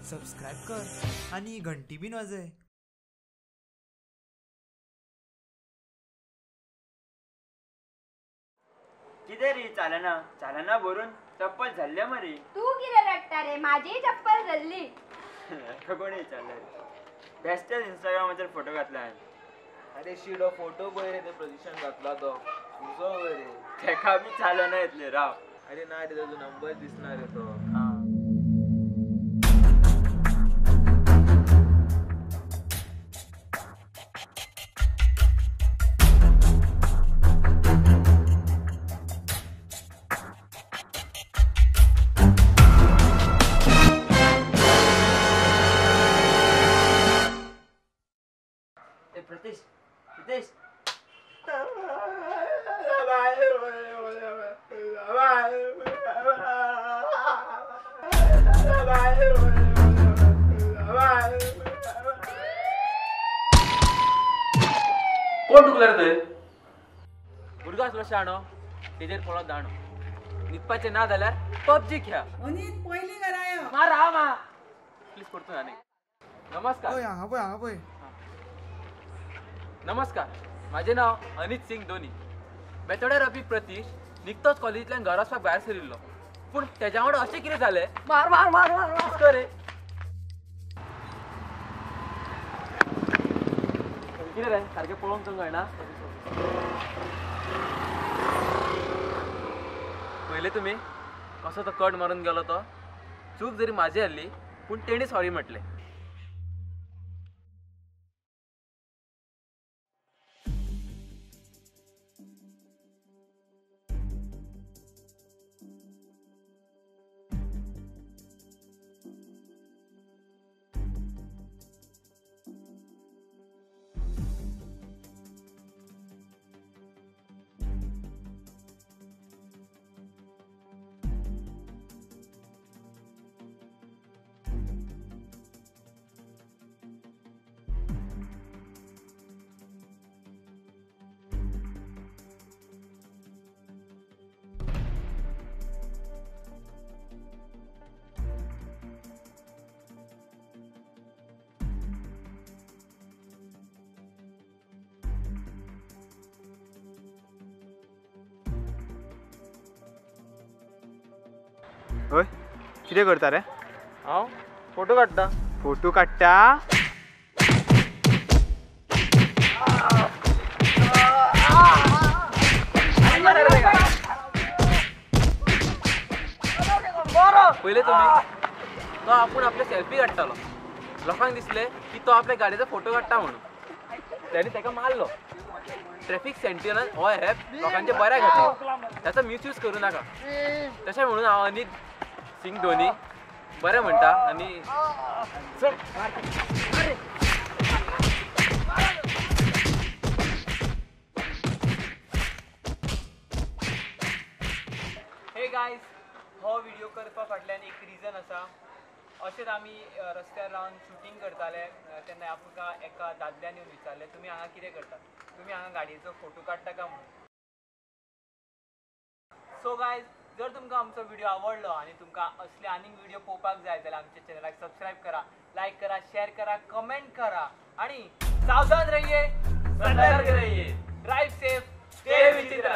Subscribe कर आणि घंटी बिन वाजय. किती रे चालना भरून चप्पल झाल्या मरे. तू किती रडता रे? माझी चप्पल झाली. कोणी चाललंय बेस्टच इंस्टाग्रामवर फोटो घातला. अरे शिडो फोटो पळय रे, ते प्रदूषण घातला तो तुझो रे. तेका बी चालना येतले राव. अरे ना रे, तुझा नंबर दिसणार आहे तो. प्रतीश प्रतीश कोण टुकला रे? भुरगो असलो शाणो तेजेर पळत दाणो. न्हिदपाचें ना जाल्यार पबजी खेळ. अनित पयली घरायो मारा मा प्लीज करतो ना. नमस्कार. हांगा पळय. नमस्कार, माझे नाव अनित सिंग धोनी. बेतोडे रफी प्रतीश निकतोच कॉलेजींतल्यान घरा वचपाक भायर सरिल्लो, पूण तेज्या वांगडा अशें कितें जालें. मार मार मार मार मार रे. कितें रे सारकें पळोवंक तुका कळना? पयले तुमी कसो तो कट मारून गेलो तो. चूक जरी म्हाजी आसली पूण तेणी सॉरी म्हटलें. होय, कितें करता रे? हांव फोटो काडटा. फोटो काडटा? पहिले तुम्ही तो आपूण आपले सेल्फी काडटालो. लोकांक दिसले की तो आपल्या गाडयेचो फोटो काडटा म्हणून. त्यांनी ताका मारलो. ट्रॅफिक सेंट्रलान हो ॲप लोकांच्या बऱ्या घातला. त्याचा मिसयूज करू नाका. तशें म्हणून हांव अनित सिंग धोनी बरें म्हणटा आनी हे गायज, हो व्हिडिओ करपा फाटल्यान एक रिजन आसा. अशेंच आमी रस्त्यार रावन शुटींग करताले तेन्ना आमकां एका दादल्यान येवन विचारलें, तुमी हांगा कितें करतात? तुमी हांगा गाडयेचो फोटो काडटा काय म्हणून. सो गायज, जर तुमकां आमचो व्हिडिओ आवडलो आनी तुमकां असले आनीक व्हिडिओ पळोवपाक जाय जाल्यार आमच्या चॅनलाक सबस्क्राईब करा, लाईक करा, शेअर करा, कमेंट करा आणि सावधान रहिए, सतर्क रहिए, ड्राइव सेफ, स्टे विचित्र.